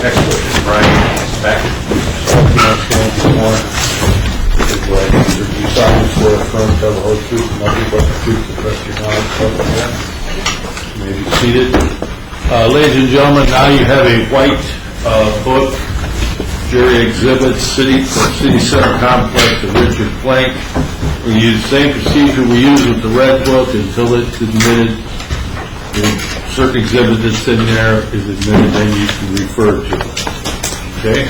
Next witness, Brian Speck. You solemnly swear or affirm to tell the whole truth and nothing but the truth to the best of your knowledge. You may be seated. Ladies and gentlemen, now you have a white book, jury exhibit, City Center Complex of Richard Plank. We use the same procedure we use with the red book until it's admitted. The certain exhibit that's in there is admitted, then you can refer to it. Okay?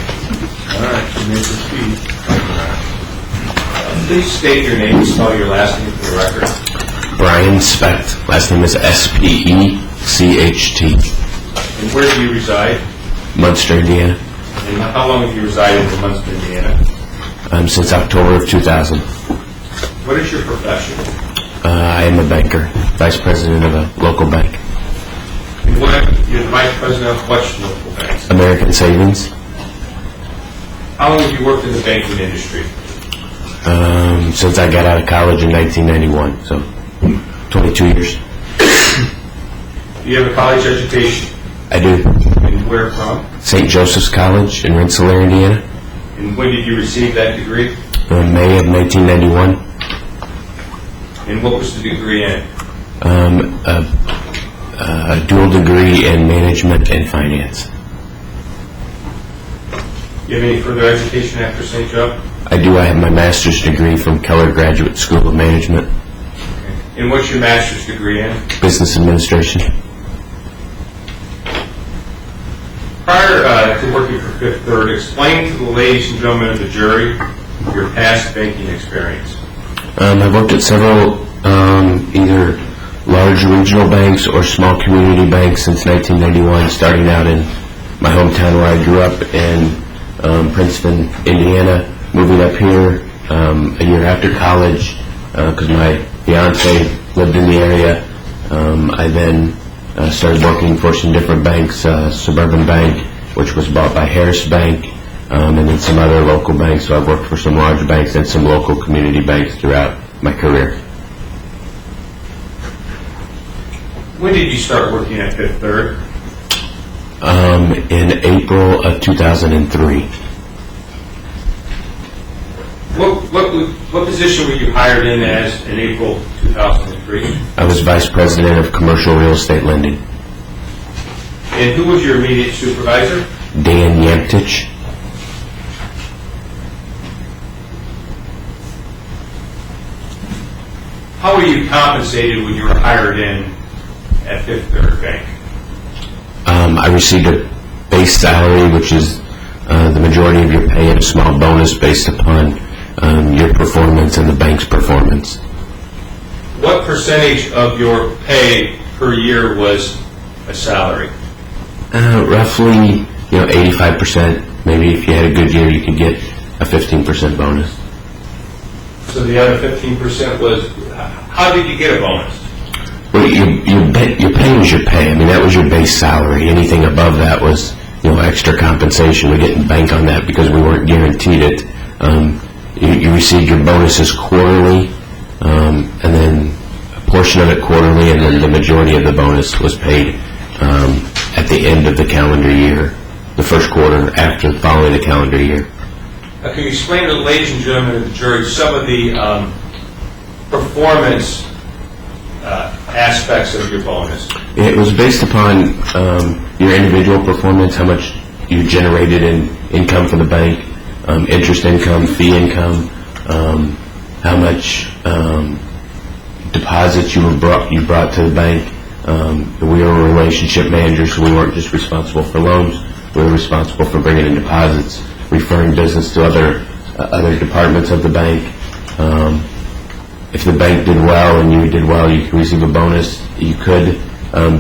All right, you may proceed. Please state your name and spell your last name for the record. Brian Specht. Last name is S-P-E-C-H-T. And where do you reside? Munster, Indiana. And how long have you resided in Munster, Indiana? Since October of 2000. What is your profession? I am a banker, vice president of a local bank. And you're the vice president of what local banks? American Savings. How long have you worked in the banking industry? Since I got out of college in 1991, so 22 years. Do you have a college education? I do. And where from? St. Joseph's College in Rensselaer, Indiana. And when did you receive that degree? In May of 1991. And what was the degree in? A dual degree in management and finance. Do you have any further education after St. Joe? I do. I have my master's degree from Keller Graduate School of Management. And what's your master's degree in? Business Administration. Prior to working for Fifth Third, explain to the ladies and gentlemen of the jury your past banking experience. I've worked at several either large regional banks or small community banks since 1991, starting out in my hometown where I grew up in Princeton, Indiana, moving up here a year after college because my fiance lived in the area. I then started working for some different banks, Suburban Bank, which was bought by Harris Bank, and then some other local banks. So I've worked for some large banks and some local community banks throughout my career. When did you start working at Fifth Third? In April of 2003. What position were you hired in as in April 2003? I was Vice President of Commercial Real Estate Lending. And who was your immediate supervisor? Dan Yamtich. How were you compensated when you were hired in at Fifth Third Bank? I received a base salary, which is the majority of your pay, and a small bonus based upon your performance and the bank's performance. What percentage of your pay per year was a salary? Roughly, 85%. Maybe if you had a good year, you could get a 15% bonus. So the other 15% was, how did you get a bonus? Well, your pay was your pay. I mean, that was your base salary. Anything above that was, extra compensation. We didn't bank on that because we weren't guaranteed it. You received your bonuses quarterly, and then a portion of it quarterly, and then the majority of the bonus was paid at the end of the calendar year, the first quarter after following the calendar year. Can you explain to the ladies and gentlemen of the jury some of the performance aspects of your bonus? It was based upon your individual performance, how much you generated in income for the bank, interest income, fee income, how much deposits you brought to the bank. We were a relationship manager, so we weren't just responsible for loans. We were responsible for bringing in deposits, referring business to other departments of the bank. If the bank did well and you did well, you could receive a bonus. You could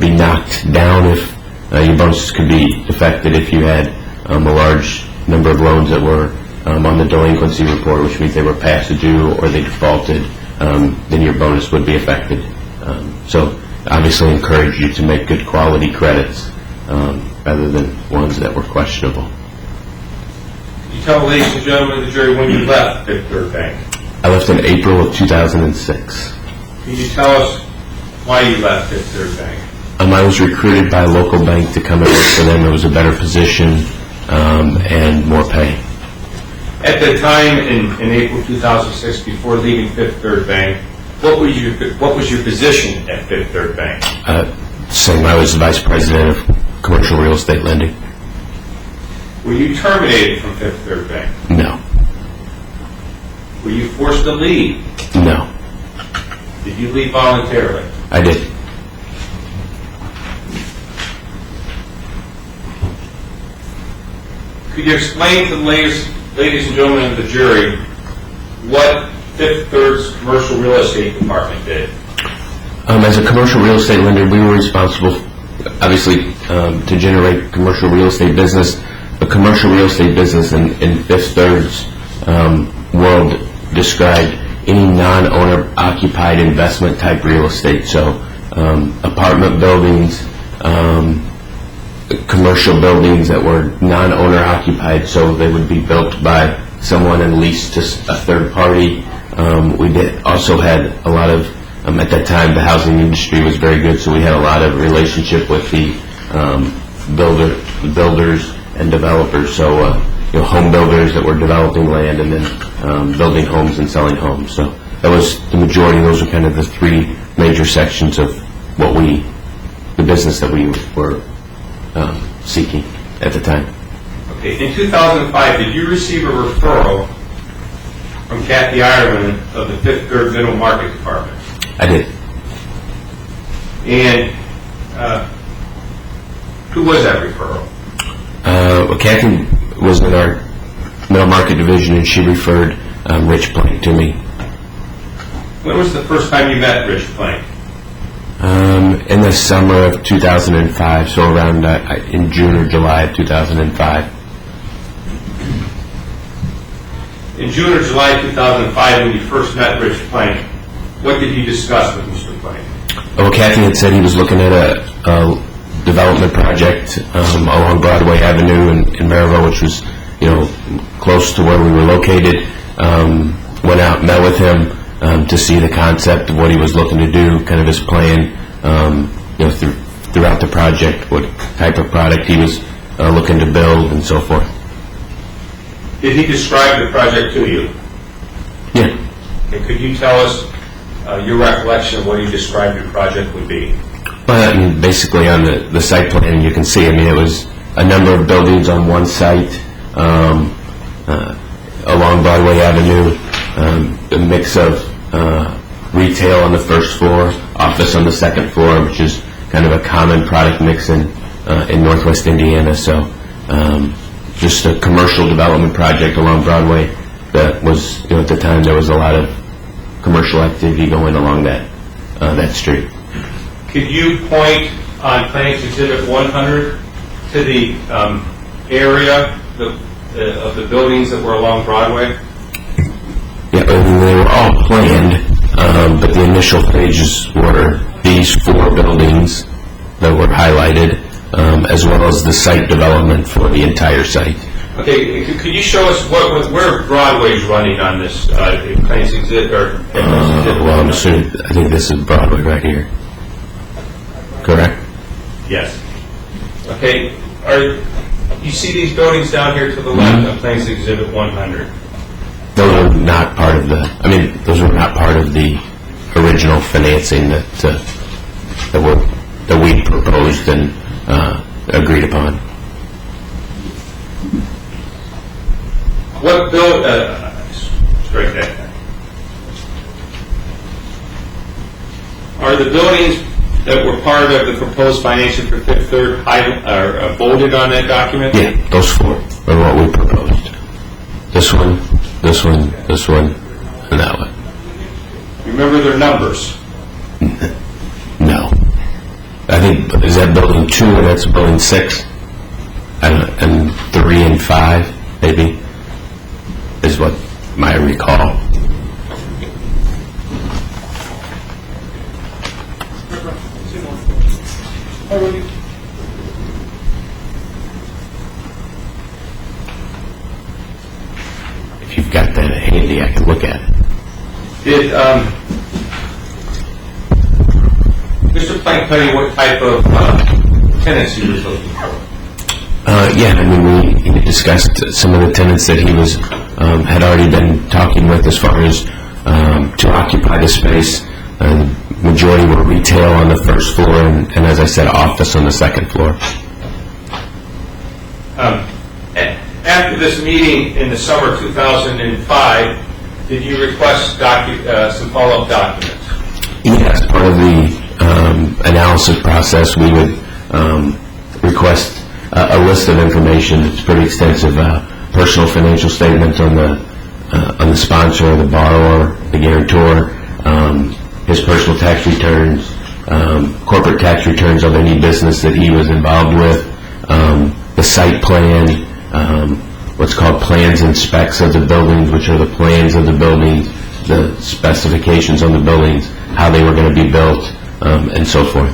be knocked down if your bonuses could be affected if you had a large number of loans that were on the delinquency report, which means they were past due or they defaulted, then your bonus would be affected. So obviously encourage you to make good quality credits rather than ones that were questionable. Can you tell the ladies and gentlemen of the jury when you left Fifth Third Bank? I left in April of 2006. Can you tell us why you left Fifth Third Bank? I was recruited by a local bank to come and work for them. It was a better position. and more pay. At the time in April 2006, before leaving Fifth Third Bank, what was your position at Fifth Third Bank? Same. I was vice president of commercial real estate lending. Were you terminated from Fifth Third Bank? No. Were you forced to leave? No. Did you leave voluntarily? I did. Could you explain to the ladies and gentlemen of the jury what Fifth Third's commercial real estate department did? As a commercial real estate lender, we were responsible, obviously, to generate commercial real estate business. A commercial real estate business in Fifth Third's world described any non-owner occupied investment type real estate. So apartment buildings, commercial buildings that were non-owner occupied, so they would be built by someone and leased to a third party. We also had a lot of, at that time, the housing industry was very good, so we had a lot of relationship with the builders and developers. So home builders that were developing land and then building homes and selling homes. So that was the majority. Those are kind of the three major sections of the business that we were seeking at the time. Okay. In 2005, did you receive a referral from Kathy Ireland of the Fifth Third Middle Market Department? I did. And who was that referral? Well, Kathy was in our middle market division, and she referred Rich Plank to me. When was the first time you met Rich Plank? In the summer of 2005, so around in June or July of 2005. In June or July 2005, when you first met Rich Plank, what did you discuss with Mr. Plank? Well, Kathy had said he was looking at a development project along Broadway Avenue in Maryville, which was, close to where we were located. Went out and met with him to see the concept of what he was looking to do, kind of his plan, throughout the project, what type of product he was looking to build, and so forth. Did he describe the project to you? Yeah. And could you tell us your recollection of what he described your project would be? Well, basically on the site plan, you can see, it was a number of buildings on one site along Broadway Avenue, a mix of retail on the first floor, office on the second floor, which is kind of a common product mix in Northwest Indiana. So just a commercial development project along Broadway that was, at the time, there was a lot of commercial activity going along that street. Could you point on Planning's Exhibit 100 to the area of the buildings that were along Broadway? Yeah, they were all planned, but the initial pages were these 4 buildings that were highlighted, as well as the site development for the entire site. Okay, could you show us where Broadway is running on this Planning's Exhibit? Well, I'm assuming, I think this is Broadway right here. Correct? Yes. Okay, you see these buildings down here to the left of Planning's Exhibit 100? Those are not part of those were not part of the original financing that we proposed and agreed upon. What strike that. Are the buildings that were part of the proposed financing for Fifth Third bolded on that document? Yeah, those 4 are what we proposed. This one, this one, this one, and that one. Remember their numbers? No. I think, is that building 2 and that's building 6? And 3 and 5, maybe, is what I recall. If you've got that handy, I can look at it. Did Mr. Plank tell you what type of tenants he was looking for? Yeah, I mean, we discussed some of the tenants that he was, had already been talking with as far as to occupy the space. The majority were retail on the first floor and as I said, office on the second floor. After this meeting in the summer of 2005, did you request some follow-up documents? Yes, part of the analysis process, we would request a list of information. It's pretty extensive. Personal financial statements on the sponsor, the borrower, the guarantor, his personal tax returns, corporate tax returns on any business that he was involved with, the site plan, what's called plans and specs of the buildings, which are the plans of the buildings, the specifications on the buildings, how they were going to be built, and so forth.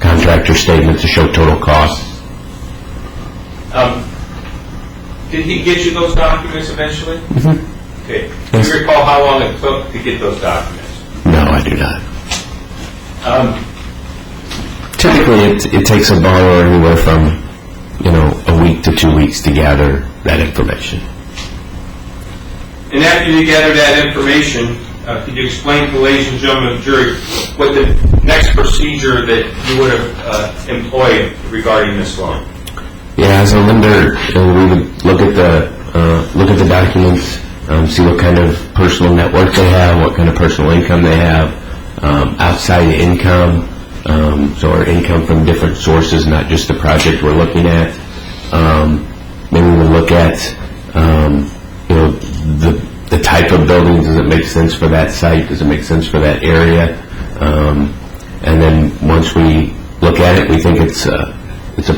Contractor statement to show total costs. Did he get you those documents eventually? Mm-hmm. Okay. Yes. Do you recall how long it took to get those documents? No, I do not. Typically, it takes a borrower anywhere from, a week to 2 weeks to gather that information. And after you gather that information, could you explain to the ladies and gentlemen of the jury what the next procedure that you would have employed regarding this loan? Yeah, as a lender, we would look at the documents, see what kind of personal net worth they have, what kind of personal income they have, outside income, so our income from different sources, not just the project we're looking at. Maybe we'll look at, the type of building. Does it make sense for that site? Does it make sense for that area? And then once we look at it, we think it's a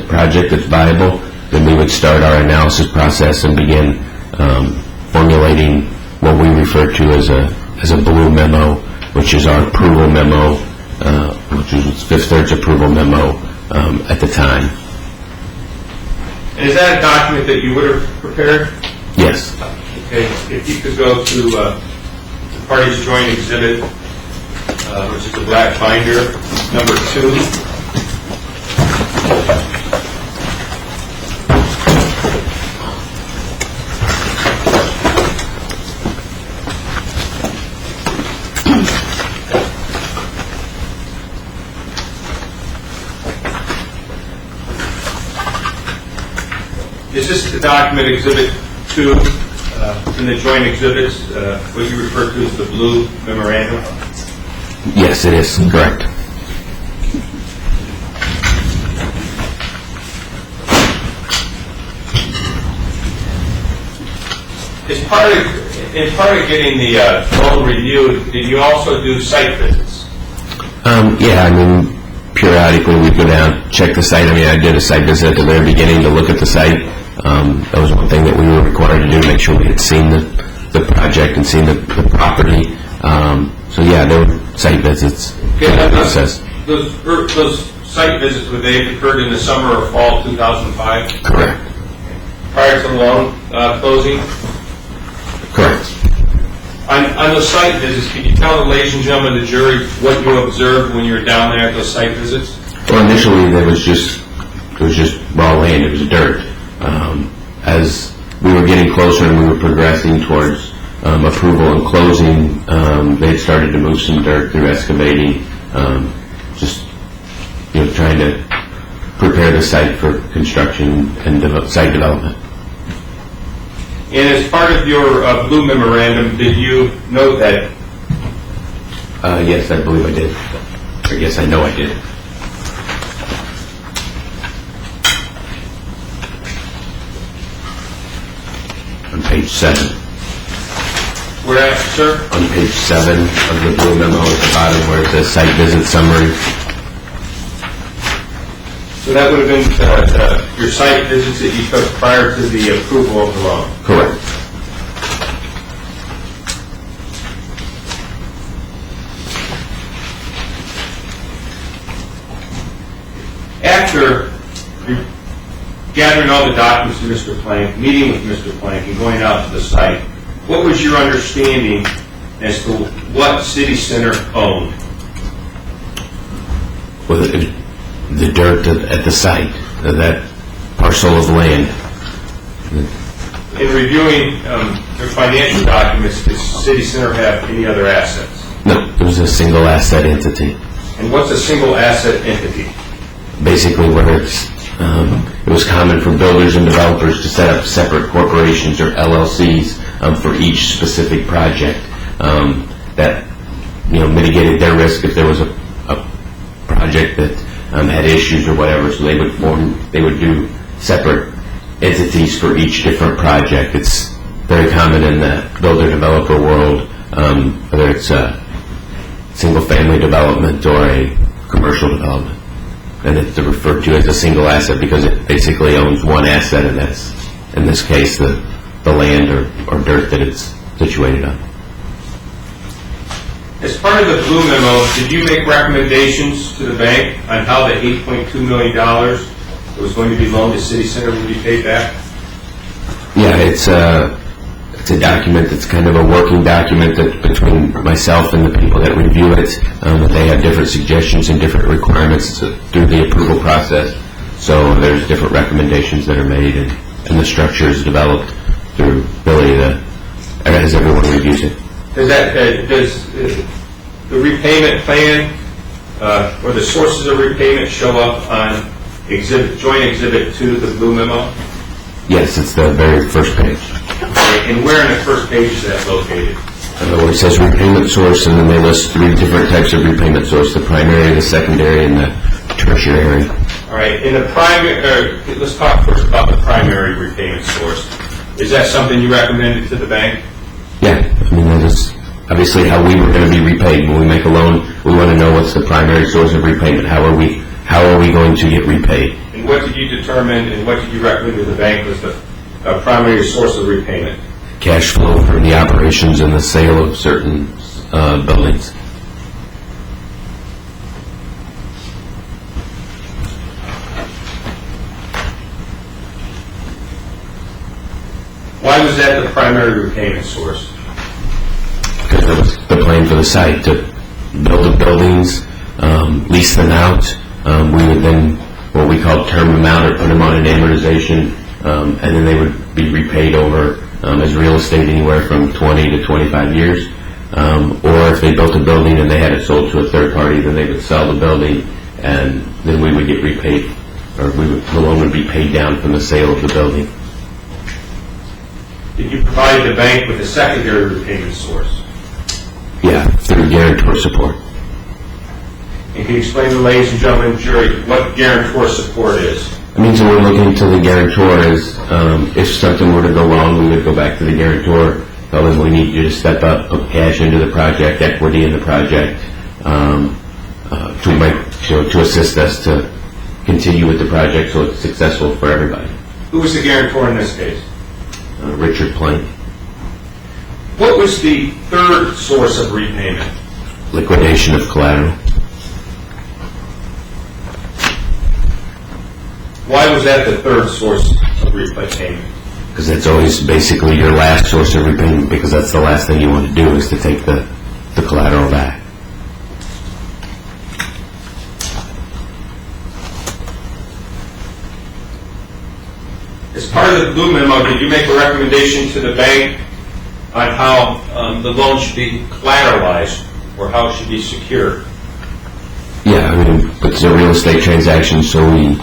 project that's viable, then we would start our analysis process and begin formulating what we refer to as a blue memo, which is our approval memo, which is Fifth Third's approval memo at the time. And is that a document that you would have prepared? Yes. Okay. If you could go to the parties joint exhibit, which is the black binder, number 2. Is this the document exhibit 2 in the joint exhibits, what you refer to as the blue memorandum? Yes, it is. Correct. In part of getting the loan reviewed, did you also do site visits? Yeah, I mean, periodically we go down, check the site. I mean, I did a site visit at the very beginning to look at the site. That was one thing that we were required to do, make sure we had seen the project and seen the property. So yeah, there were site visits. Okay, process. Those site visits, were they occurred in the summer or fall 2005? Correct. Prior to the loan closing? Correct. On those site visits, can you tell the ladies and gentlemen of the jury what you observed when you were down there at those site visits? Well, initially it was just raw land. It was dirt. As we were getting closer and we were progressing towards approval and closing, they had started to move some dirt through excavating, just trying to prepare the site for construction and site development. And as part of your blue memorandum, did you note that? Yes, I believe I did. Or yes, I know I did. On page 7. Where at, sir? On page 7 of the blue memo at the bottom where it says site visit summary. So that would have been your site visits that you took prior to the approval of the loan? Correct. After gathering all the documents from Mr. Plank, meeting with Mr. Plank, and going out to the site, what was your understanding as to what City Center owned? Well, the dirt at the site, that parcel of land. In reviewing your financial documents, does City Center have any other assets? No, it was a single asset entity. And what's a single asset entity? Basically, where it was common for builders and developers to set up separate corporations or LLCs for each specific project. That mitigated their risk if there was a project that had issues or whatever. So they would do separate entities for each different project. It's very common in the builder-developer world, whether it's a single-family development or a commercial development. And it's referred to as a single asset because it basically owns one asset, and that's, in this case, the land or dirt that it's situated on. As part of the Blue Memo, did you make recommendations to the bank on how the $8.2 million that was going to be loaned to City Center would be paid back? Yeah, it's a document that's kind of a working document that between myself and the people that review it, they have different suggestions and different requirements through the approval process. So there's different recommendations that are made, and the structure is developed through ability to, as everyone reviews it. Does the repayment plan or the sources of repayment show up on Joint Exhibit 2 of the Blue Memo? Yes, it's the very first page. And where in the first page is that located? Where it says repayment source, and then they list 3 different types of repayment source: the primary, the secondary, and the tertiary. All right. In the primary, let's talk first about the primary repayment source. Is that something you recommended to the bank? Yeah, I mean, that is obviously how we were going to be repaid. When we make a loan, we want to know what's the primary source of repayment. How are we going to get repaid? And what did you determine and what did you recommend to the bank was the primary source of repayment? Cash flow from the operations and the sale of certain buildings. Why was that the primary repayment source? Because that was the plan for the site, to build the buildings, lease them out. We would then, what we call term them out or put them on an amortization, and then they would be repaid over as real estate anywhere from 20 to 25 years. Or if they built a building and they had it sold to a third party, then they would sell the building, and then we would get repaid, or the loan would be paid down from the sale of the building. Did you provide the bank with a secondary repayment source? Yeah, through guarantor support. And can you explain to the ladies and gentlemen of the jury what guarantor support is? It means that we're looking to the guarantor as if something were to go wrong, we would go back to the guarantor, tell them we need you to step up, put cash into the project, equity in the project, to assist us to continue with the project so it's successful for everybody. Who was the guarantor in this case? Richard Plank. What was the third source of repayment? Liquidation of collateral. Why was that the third source of repayment? Because that's always basically your last source of repayment, because that's the last thing you want to do is to take the collateral back. As part of the Blue Memo, did you make a recommendation to the bank on how the loan should be collateralized or how it should be secured? Yeah, I mean, it's a real estate transaction, so we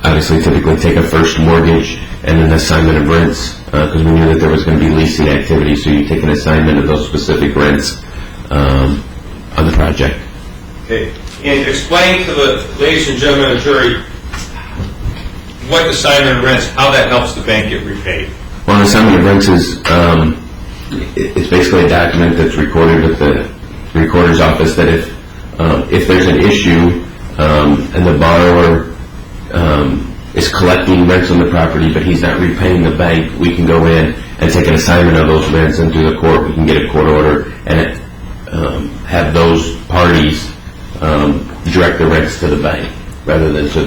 obviously typically take a first mortgage and an assignment of rents, because we knew that there was going to be leasing activity, so you take an assignment of those specific rents on the project. Okay. And explain to the ladies and gentlemen of the jury what assignment of rents, how that helps the bank get repaid. Well, an assignment of rents is it's basically a document that's recorded with the recorder's office that if there's an issue and the borrower is collecting rents on the property but he's not repaying the bank, we can go in and take an assignment of those rents and through the court we can get a court order and have those parties direct the rents to the bank rather than to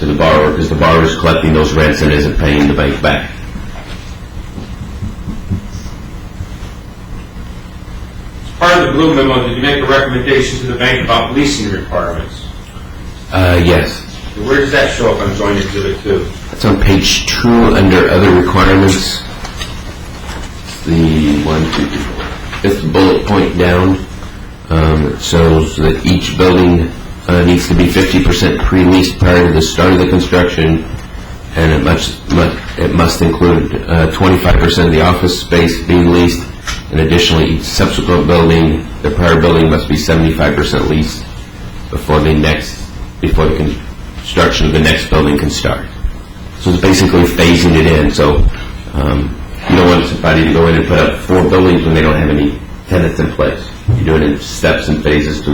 the borrower, because the borrower is collecting those rents and isn't paying the bank back. As part of the Blue Memo, did you make a recommendation to the bank about leasing requirements? Yes. Where does that show up on Joint Exhibit 2? It's on page 2 under other requirements. The 1, 2, 3, 4. It's the bullet point down. It shows that each building needs to be 50% pre-leased prior to the start of the construction, and it must include 25% of the office space being leased, and additionally each subsequent building, the prior building must be 75% leased before the construction of the next building can start. So it's basically phasing it in. So you don't want somebody to go in and put up 4 buildings when they don't have any tenants in place. You do it in steps and phases to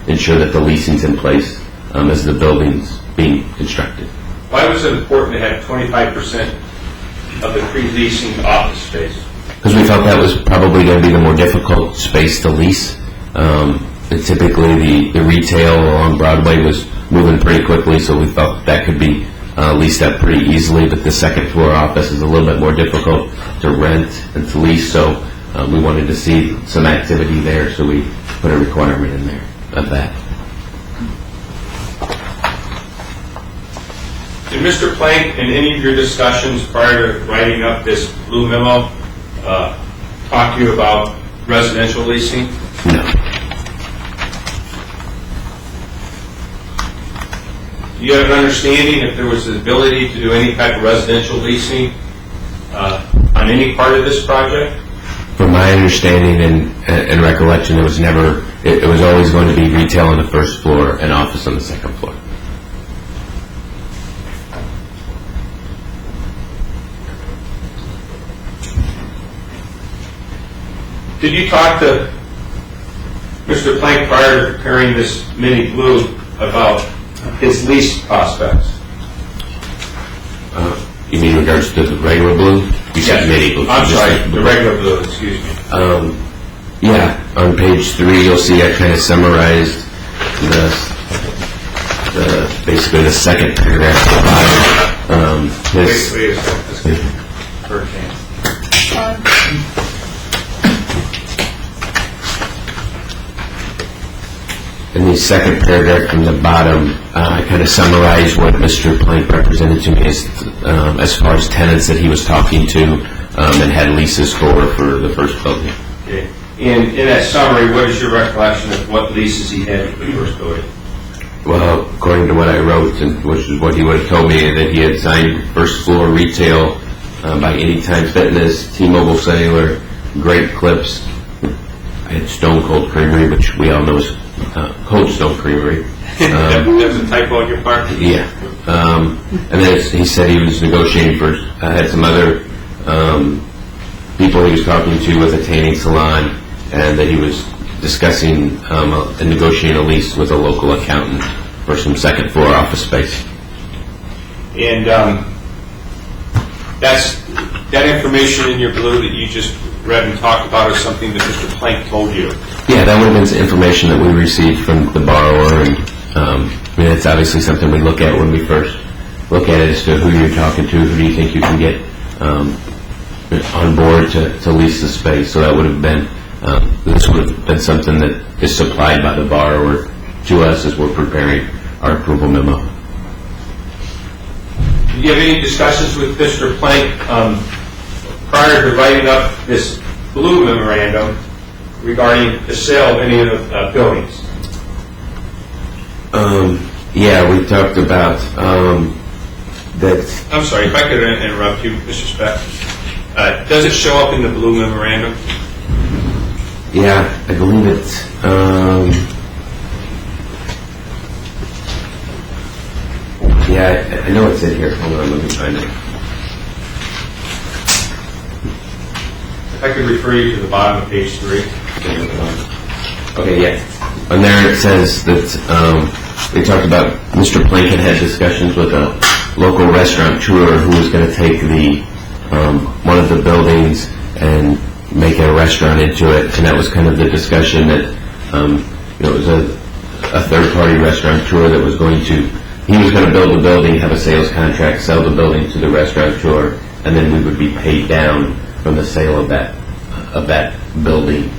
ensure that the leasing's in place as the building's being constructed. Why was it important to have 25% of the pre-leasing office space? Because we felt that was probably going to be the more difficult space to lease. Typically the retail along Broadway was moving pretty quickly, so we felt that could be leased up pretty easily, but the second floor office is a little bit more difficult to rent and to lease, so we wanted to see some activity there, so we put a requirement in there of that. Did Mr. Plank, in any of your discussions prior to writing up this blue memo, talk to you about residential leasing? No. Do you have an understanding if there was the ability to do any type of residential leasing on any part of this project? From my understanding and recollection, it was never. It was always going to be retail on the first floor and office on the second floor. Did you talk to Mr. Plank prior to preparing this mini blue about his lease prospects? You mean in regards to the regular blue? You said mini blue. I'm sorry, the regular blue, excuse me. Yeah, on page 3 you'll see I kind of summarized basically the second paragraph at the bottom. Wait a second. Hurricane. In the second paragraph from the bottom, I kind of summarized what Mr. Plank represented to me as far as tenants that he was talking to and had leases for the first building. Okay. In that summary, what is your recollection of what leases he had for the first building? Well, according to what I wrote, and which is what he would have told me, that he had signed first floor retail by Anytime Fitness, T-Mobile Cellular, Great Clips. I had Stone Cold Creamery, which we all know is Cold Stone Creamery. That's a typo on your part? Yeah. And then he said he was negotiating for, had some other people he was talking to with a tanning salon, and that he was discussing and negotiating a lease with a local accountant for some second floor office space. And that information in your blue that you just read and talked about is something that Mr. Plank told you? Yeah, that would have been information that we received from the borrower, and I mean, it's obviously something we look at when we first look at it as to who you're talking to, who do you think you can get on board to lease the space. So that would have been, this would have been something that is supplied by the borrower to us as we're preparing our approval memo. Did you have any discussions with Mr. Plank prior to writing up this blue memorandum regarding the sale of any of the buildings? Yeah, we talked about that. I'm sorry, if I could interrupt you, Mr. Speck. Does it show up in the blue memorandum? Yeah, I believe it. Yeah, I know it's in here. Hold on, let me find it. If I could refer you to the bottom of page 3. Okay, yeah. On there it says that they talked about Mr. Plank had discussions with a local restaurateur who was going to take the one of the buildings and make a restaurant into it, and that was kind of the discussion that it was a third-party restaurateur that was going to build the building, have a sales contract, sell the building to the restaurateur, and then we would be paid down from the sale of that building,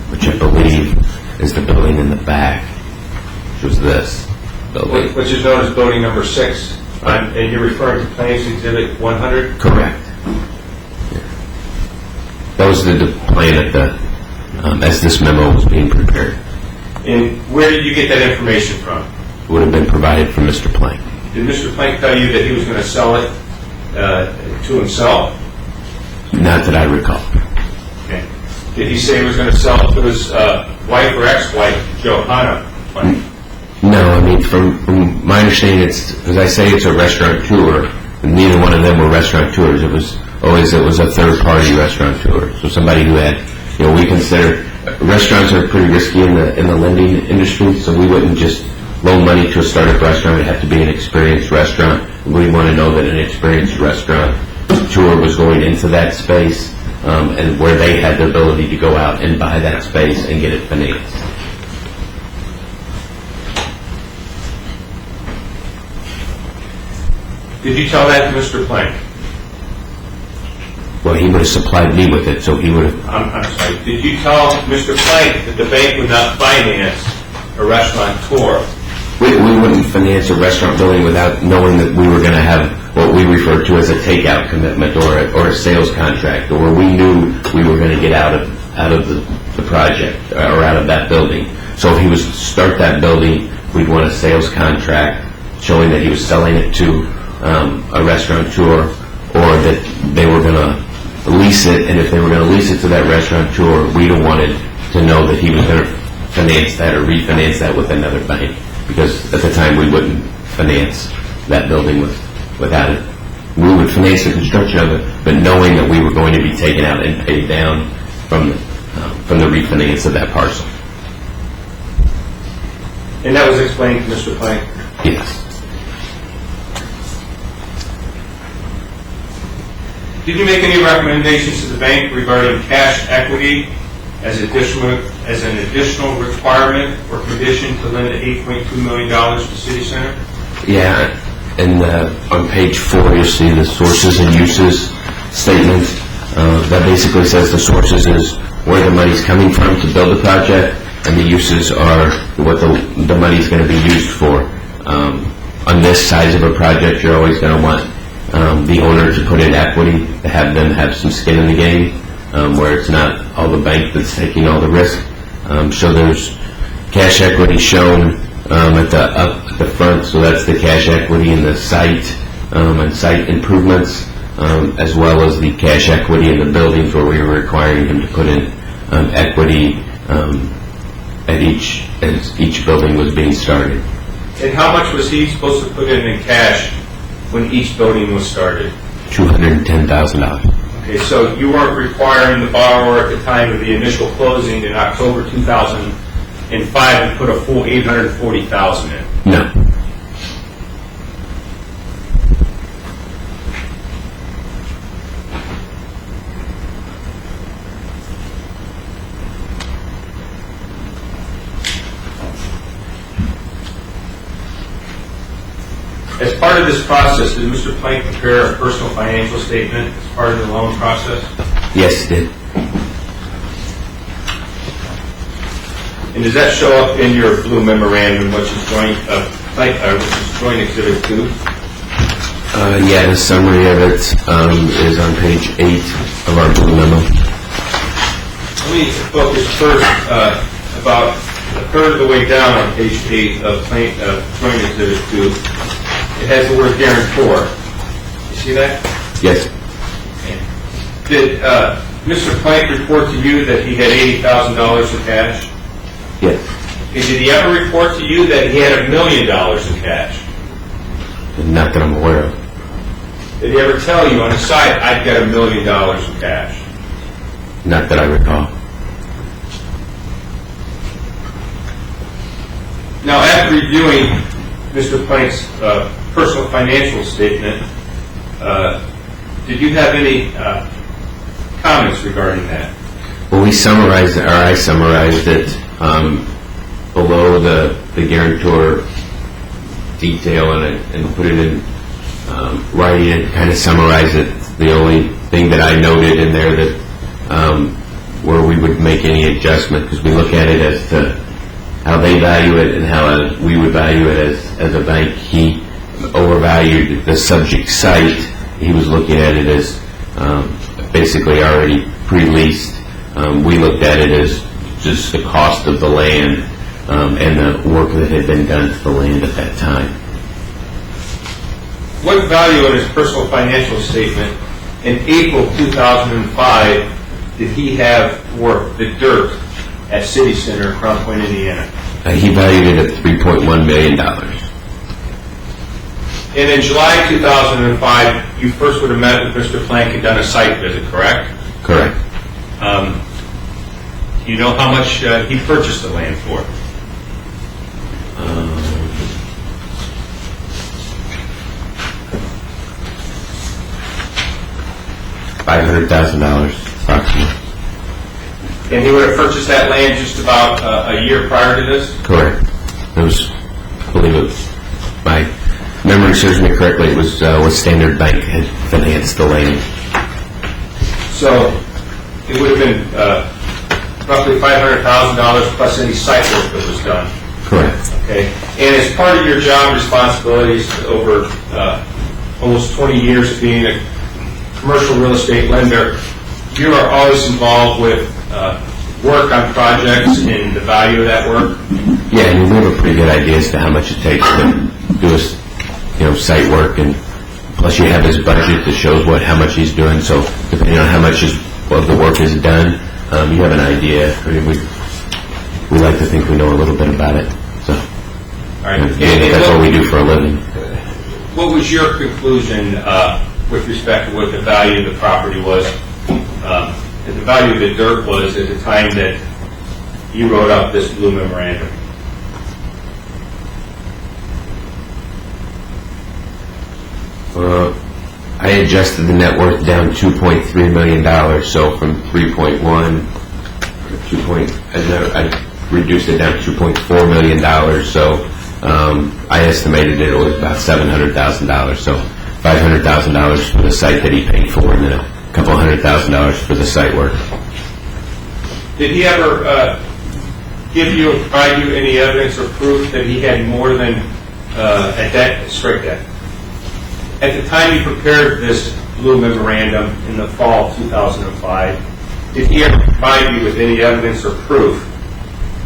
which I believe is the building in the back. which was this building. Which is known as building number 6, and you're referring to Plans Exhibit 100? Correct. That was the plan at the, as this memo was being prepared. And where did you get that information from? It would have been provided from Mr. Plank. Did Mr. Plank tell you that he was going to sell it to himself? Not that I recall. Okay. Did he say he was going to sell it to his wife or ex-wife, Johanna Plank? No, I mean, from my understanding, it's, as I say, it's a restaurateur, and neither one of them were restaurateurs. It was a third-party restaurateur. So somebody who had, we consider, restaurants are pretty risky in the lending industry, so we wouldn't just loan money to a startup restaurant. It'd have to be an experienced restaurant. We want to know that an experienced restaurateur was going into that space, and where they had the ability to go out and buy that space and get it financed. Did you tell that to Mr. Plank? Well, he would have supplied me with it, so he would have... I'm sorry. Did you tell Mr. Plank that the bank would not finance a restaurateur? We wouldn't finance a restaurant building without knowing that we were going to have what we refer to as a takeout commitment or a sales contract, or we knew we were going to get out of the project or out of that building. So if he was to start that building, we'd want a sales contract showing that he was selling it to a restaurateur, or that they were going to lease it, and if they were going to lease it to that restaurateur, we'd have wanted to know that he was going to finance that or refinance that with another bank, because at the time we wouldn't finance that building without it. We would finance the construction of it, but knowing that we were going to be taken out and paid down from the refinance of that parcel. And that was explained to Mr. Plank? Yes. Did you make any recommendations to the bank regarding cash equity as an additional requirement or condition to lend $8.2 million to City Center? Yeah, and on page 4 you'll see the sources and uses statement. That basically says the sources is where the money's coming from to build the project, and the uses are what the money's going to be used for. On this size of a project, you're always going to want the owner to put in equity, to have them have some skin in the game, where it's not all the bank that's taking all the risk. So there's cash equity shown at the front, so that's the cash equity in the site and site improvements, as well as the cash equity in the buildings where we were requiring him to put in equity as each building was being started. And how much was he supposed to put in cash when each building was started? $210,000. Okay, so you weren't requiring the borrower at the time of the initial closing in October 2005 to put a full $840,000 in? No. As part of this process, did Mr. Plank prepare a personal financial statement as part of the loan process? Yes, it did. And does that show up in your blue memorandum, which is joint exhibit 2? Yeah, the summary of it is on page 8 of our blue memo. Let me focus first about a third of the way down on page 8 of joint exhibit 2. It has the word guarantor. You see that? Yes. Did Mr. Plank report to you that he had $80,000 in cash? Yes. And did he ever report to you that he had $1 million in cash? Not that I'm aware of. Did he ever tell you on the side, I've got $1 million in cash? Not that I recall. Now, after reviewing Mr. Plank's personal financial statement, did you have any comments regarding that? Well, I summarized it below the guarantor detail and put it in writing and kind of summarize it. The only thing that I noted in there that where we would make any adjustment, because we look at it as to how they value it and how we would value it as a bank. He overvalued the subject site. He was looking at it as basically already pre-leased. We looked at it as just the cost of the land and the work that had been done to the land at that time. What value in his personal financial statement in April 2005 did he have for the dirt at City Center, Crown Point, Indiana? He valued it at $3.1 million. And in July 2005, you first would have met with Mr. Plank and done a site visit, correct? Correct. Do you know how much he purchased the land for? $500,000 approximately. And he would have purchased that land just about a year prior to this? Correct. It was, I believe it was, my memory serves me correctly, it was Standard Bank had financed the land. So it would have been roughly $500,000 plus any site work that was done. Correct. Okay. And as part of your job responsibilities over almost 20 years of being a commercial real estate lender, you are always involved with work on projects and the value of that work? Yeah, I mean, we have a pretty good idea as to how much it takes to do site work, and plus you have his budget that shows how much he's doing, so depending on how much of the work is done, you have an idea. I mean, we like to think we know a little bit about it, so all right. that's what we do for a living. What was your conclusion with respect to what the value of the property was, and the value of the dirt was at the time that you wrote up this blue memorandum? I adjusted the net worth down $2.3 million, so from 3.1 I reduced it down to $2.4 million, so I estimated it was about $700,000, so $500,000 for the site that he paid for, and then a couple $100,000 for the site work. Did he ever give you or provide you any evidence or proof that he had more than a debt, straight debt? At the time you prepared this blue memorandum in the fall of 2005, did he ever provide you with any evidence or proof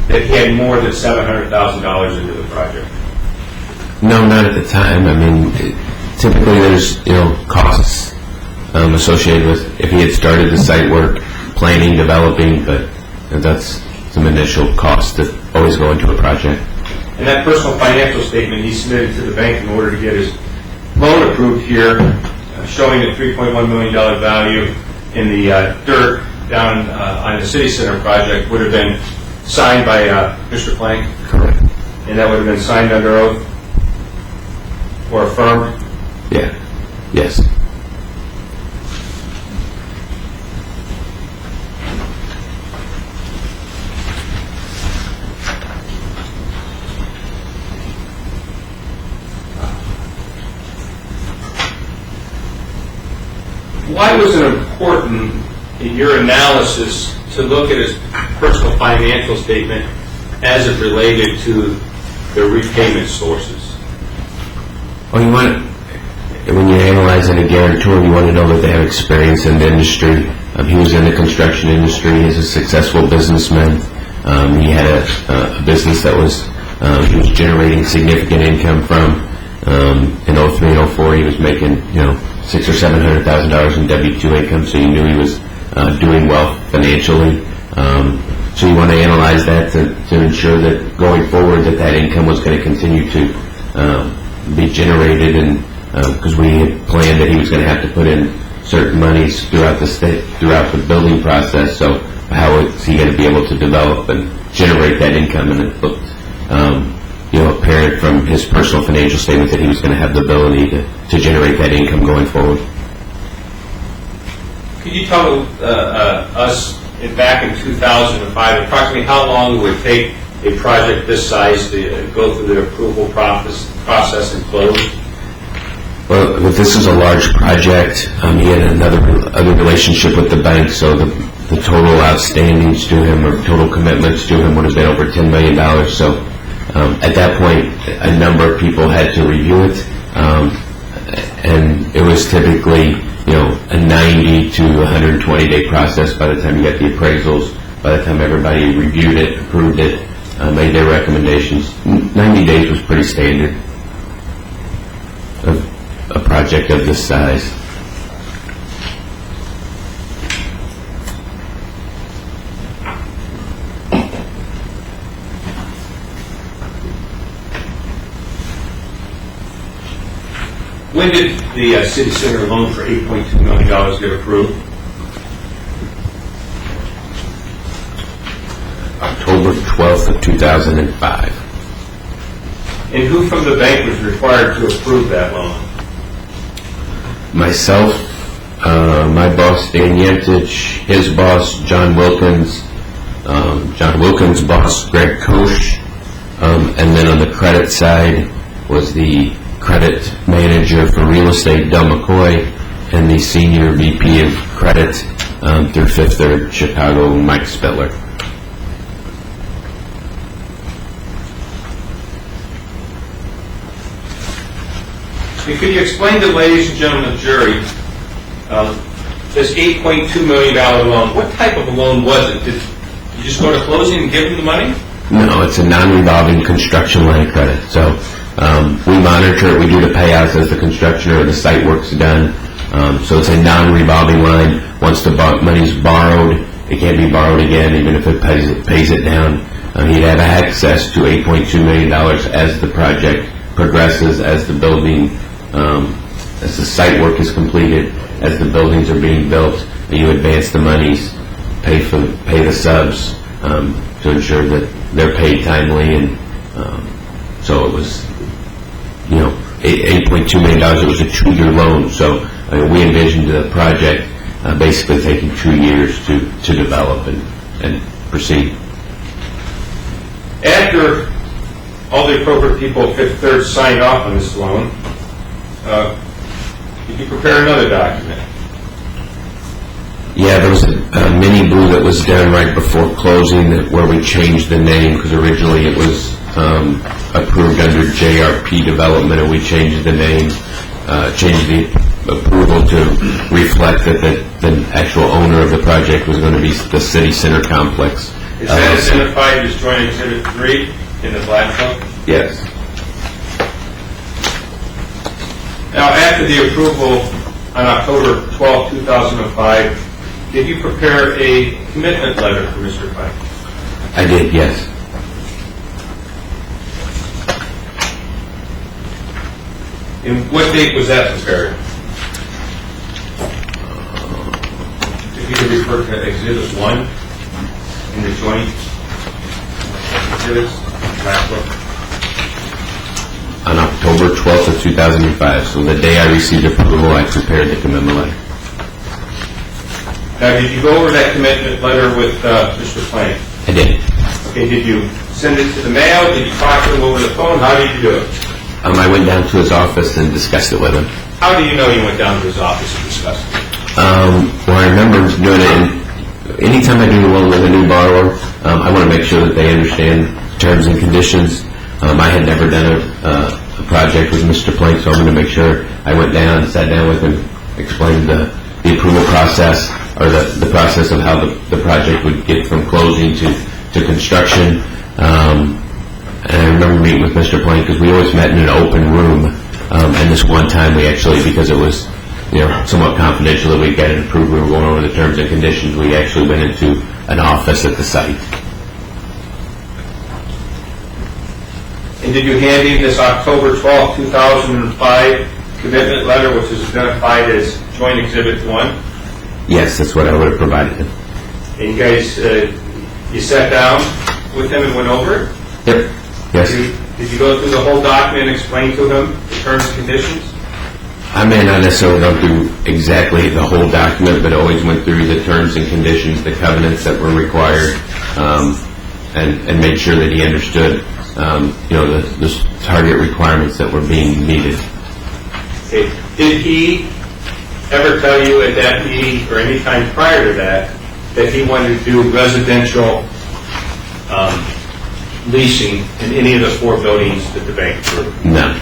that he had more than $700,000 into the project? No, not at the time. I mean, typically there's costs associated with if he had started the site work, planning, developing, but that's some initial costs that always go into a project. And that personal financial statement he submitted to the bank in order to get his loan approved here, showing a $3.1 million value in the dirt down on the City Center project, would have been signed by Mr. Plank? Correct. And that would have been signed under oath or affirmed? Yeah. Yes. Why was it important in your analysis to look at his personal financial statement as it related to the repayment sources? Well, when you're analyzing a guarantor, you want to know that they have experience in the industry. He was in the construction industry. He's a successful businessman. He had a business that he was generating significant income from. In 03 and 04, he was making $600,000 or $700,000 in W-2 income, so you knew he was doing well financially. So you want to analyze that to ensure that going forward that income was going to continue to be generated, and because we had planned that he was going to have to put in certain monies throughout the building process. So how is he going to be able to develop and generate that income? And it looked apparent from his personal financial statement that he was going to have the ability to generate that income going forward. Could you tell us, back in 2005, approximately how long it would take a project this size to go through the approval process and close? Well, this is a large project. He had another relationship with the bank, so the total outstandings to him or total commitments to him would have been over $10 million. So at that point, a number of people had to review it, and it was typically, a 90 to 120-day process by the time you got the appraisals, by the time everybody reviewed it, approved it, made their recommendations. 90 days was pretty standard of a project of this size. When did the city center loan for $8.2 million get approved? October 12th of 2005. And who from the bank was required to approve that loan? Myself, my boss, Dan Yentich, his boss, John Wilkins' boss, Greg Koch, and then on the credit side was the credit manager for real estate, Del McCoy, and the senior VP of credit through Fifth Third Chicago, Mike Spiller. Could you explain to the ladies and gentlemen of the jury, this $8.2 million loan, what type of a loan was it? Did you just go to closing and give them the money? No, it's a non-revolving construction line of credit. So we monitor it. We do the payouts as the construction or the site work's done. So it's a non-revolving line. Once the money's borrowed, it can't be borrowed again, even if it pays it down. He'd have access to $8.2 million as the project progresses, as the building, as the site work is completed, as the buildings are being built, and you advance the monies, pay the subs to ensure that they're paid timely, and so it was, $8.2 million. It was a 2-year loan, so we envisioned the project basically taking 2 years to develop and proceed. After all the appropriate people at Fifth Third signed off on this loan, did you prepare another document? Yeah, there was a mini blue that was done right before closing where we changed the name, because originally it was approved under JRP Development, and we changed the name, changed the approval to reflect that the actual owner of the project was going to be the City Center Complex. Is that identified as Joint Exhibit 3 in the black book? Yes. Now, after the approval on October 12, 2005, did you prepare a commitment letter for Mr. Pike? I did, yes. And what date was that prepared? If you could refer to Exhibit 1 in the joint exhibits, black book. On October 12th of 2005, so the day I received approval, I prepared the commitment letter. Now, did you go over that commitment letter with Mr. Plank? I did. Okay, did you send it to the mail? Did you talk to him over the phone? How did you do it? I went down to his office and discussed it with him. How do you know you went down to his office and discussed it? Well, I remember doing it, and anytime I do a loan with a new borrower, I want to make sure that they understand terms and conditions. I had never done a project with Mr. Plank, so I'm going to make sure I went down, sat down with him, explained the approval process, or the process of how the project would get from closing to construction. And I remember meeting with Mr. Plank, because we always met in an open room, and this one time we actually, because it was somewhat confidential that we got an approved, we were going over the terms and conditions, we actually went into an office at the site. And did you hand in this October 12, 2005 commitment letter, which is identified as Joint Exhibit 1? Yes, that's what I would have provided him. And you guys, you sat down with him and went over it? Yep. Yes. Did you go through the whole document and explain to him the terms and conditions? I may not necessarily go through exactly the whole document, but always went through the terms and conditions, the covenants that were required, and made sure that he understood the target requirements that were being needed. Okay. Did he ever tell you at that meeting or any time prior to that that he wanted to do residential leasing in any of the 4 buildings that the bank approved? No.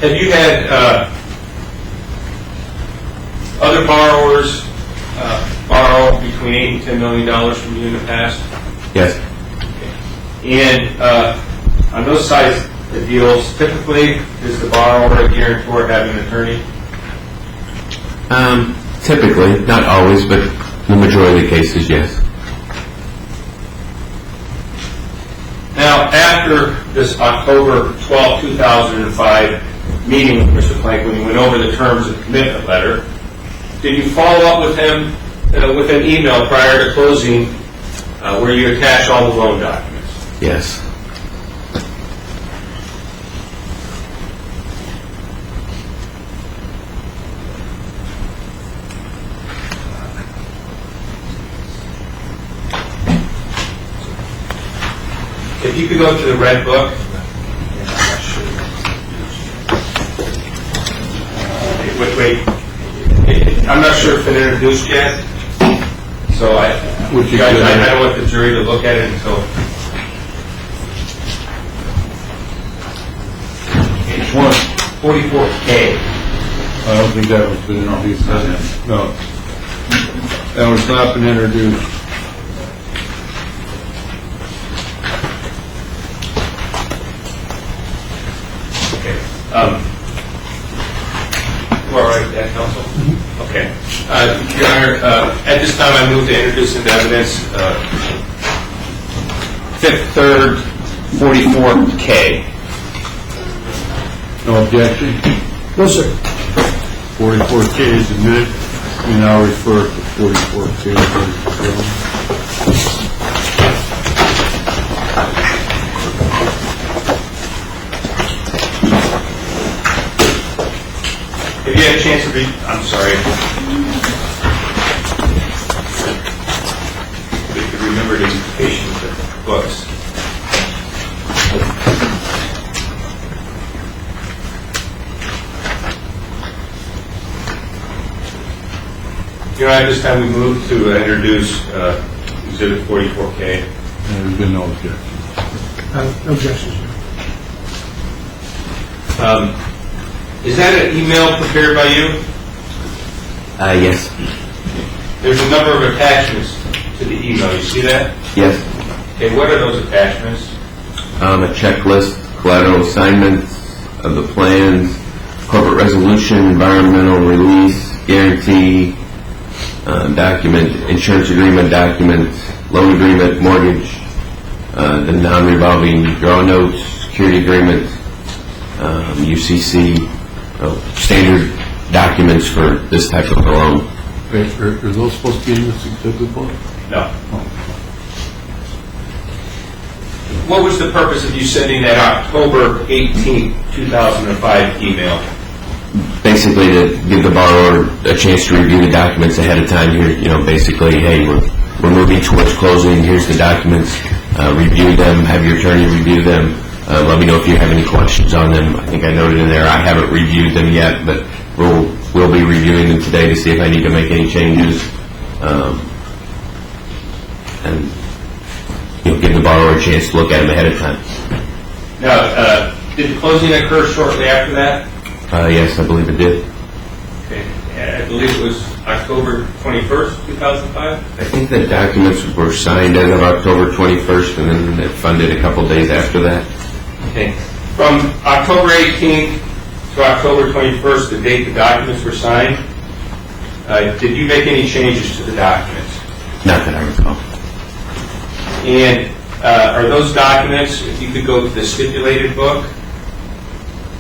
Have you had other borrowers borrow between $8 and $10 million from you in the past? Yes. And on those size of deals, typically, does the borrower or guarantor have an attorney? Typically, not always, but the majority of the cases, yes. Now, after this October 12, 2005 meeting with Mr. Plank, when you went over the terms of commitment letter, did you follow up with him with an email prior to closing where you attach all the loan documents? Yes. If you could go to the red book. Wait. I'm not sure if it's been introduced yet, so I don't want the jury to look at it until. Page 44K. I don't think that was been introduced. No. That was not been introduced. Okay. You all right with that, counsel? Okay. Your Honor, at this time I move to introduce into evidence 5th, 3rd, 44K. No objection? No, sir. 44K is admitted. We now refer to 44K. If you had a chance to read, I'm sorry. We could remember the implication of the books. Your Honor, at this time we move to introduce Exhibit 44K. There's been no objection. No objections, sir. Is that an email prepared by you? Yes. There's a number of attachments to the email. You see that? Yes. Okay, what are those attachments? A checklist, collateral assignments of the plans, corporate resolution, environmental release, guarantee, document, insurance agreement document, loan agreement, mortgage, the non-revolving draw notes, security agreement, UCC, standard documents for this type of a loan. Are those supposed to be in this exhibit book? No. What was the purpose of you sending that October 18, 2005 email? Basically to give the borrower a chance to review the documents ahead of time. Here, basically, hey, we're moving towards closing. Here's the documents. Review them. Have your attorney review them. Let me know if you have any questions on them. I think I noted in there I haven't reviewed them yet, but we'll be reviewing them today to see if I need to make any changes. And give the borrower a chance to look at them ahead of time. Now, did the closing occur shortly after that? Yes, I believe it did. Okay. I believe it was October 21st, 2005? I think the documents were signed as of October 21st, and then it funded a couple days after that. Okay. From October 18th to October 21st, the date the documents were signed, did you make any changes to the documents? Not that I recall. And are those documents, if you could go to the stipulated book,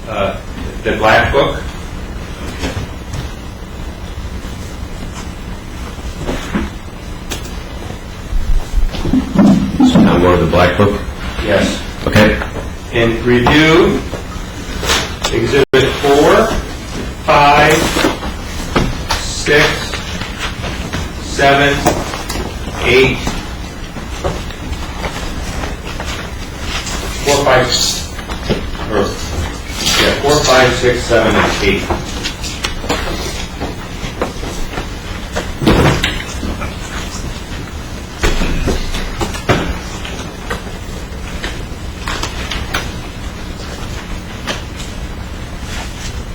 the black book? So now more of the black book? Yes. Okay. And review Exhibit 4, 5, 6, 7, 8, 4, 5, 6, 7, and 8.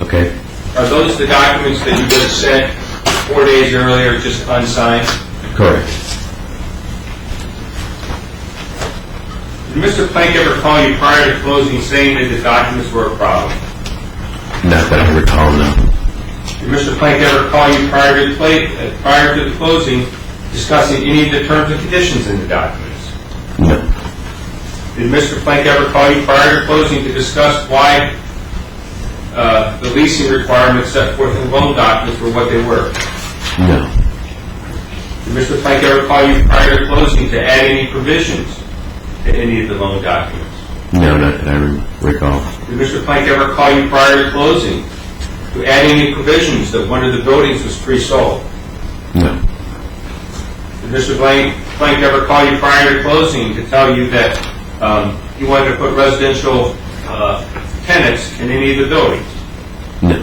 Okay. Are those the documents that you would have sent 4 days earlier, just unsigned? Correct. Did Mr. Plank ever call you prior to closing saying that the documents were a problem? Not that I recall, no. Did Mr. Plank ever call you prior to the closing discussing any of the terms and conditions in the documents? No. Did Mr. Plank ever call you prior to closing to discuss why the leasing requirements set forth in the loan documents were what they were? No. Did Mr. Plank ever call you prior to closing to add any provisions to any of the loan documents? No, not that I recall. Did Mr. Plank ever call you prior to closing to add any provisions that one of the buildings was pre-sold? No. Did Mr. Plank ever call you prior to closing to tell you that you wanted to put residential tenants in any of the buildings? No.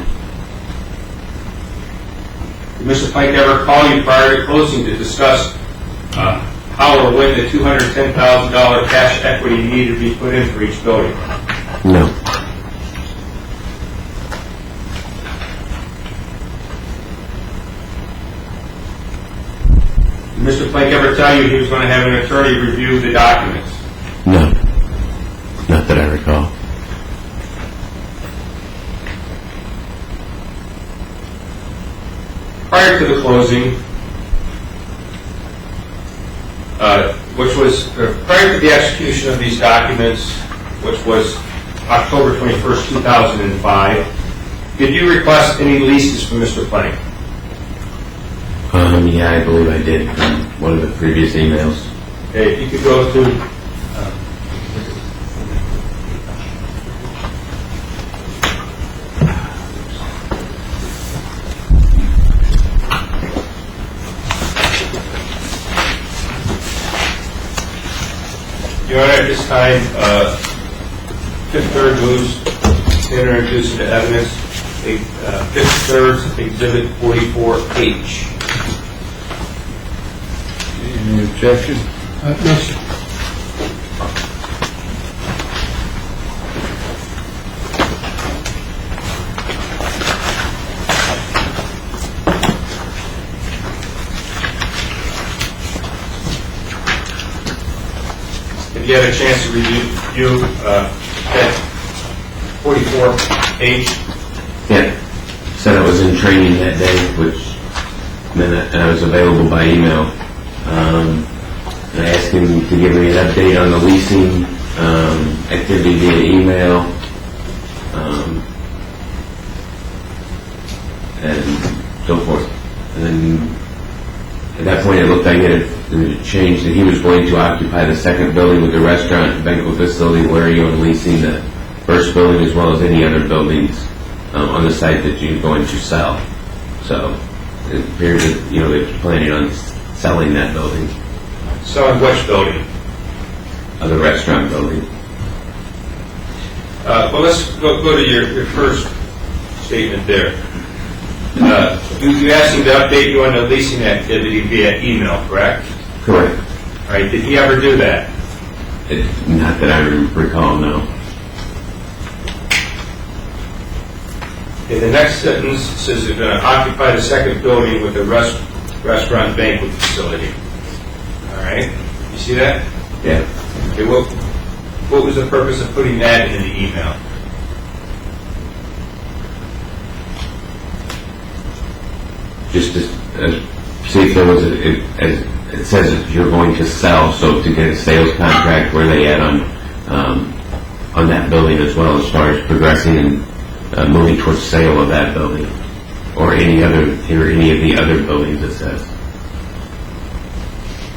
Did Mr. Plank ever call you prior to closing to discuss how or when the $210,000 cash equity needed to be put in for each building? No. Did Mr. Plank ever tell you he was going to have an attorney review the documents? No. Not that I recall. Prior to the closing, prior to the execution of these documents, which was October 21st, 2005, did you request any leases from Mr. Plank? Yeah, I believe I did from one of the previous emails. Okay, if you could go to Your Honor, at this time, Fifth Third moves to introduce into evidence Fifth Third's Exhibit 44H. Any objection? No, sir. Have you had a chance to review that 44H? Yeah. Said I was in training that day, and I was available by email. And I asked him to give me an update on the leasing activity via email, and so forth. And then at that point, it looked like it had changed, that he was going to occupy the second building with the restaurant and banquet facility, where he was leasing the first building as well as any other buildings on the site that you're going to sell. So it appears that they're planning on selling that building. Selling which building? The restaurant building. Well, let's go to your first statement there. You asked him to update you on the leasing activity via email, correct? Correct. All right. Did he ever do that? Not that I recall, no. Okay, the next sentence says they're going to occupy the second building with a restaurant banquet facility. All right. You see that? Yeah. Okay. What was the purpose of putting that in the email? Just to see if there was it says that you're going to sell, so to get a sales contract, where they at on that building as well, as far as progressing and moving towards sale of that building, or any of the other buildings, it says.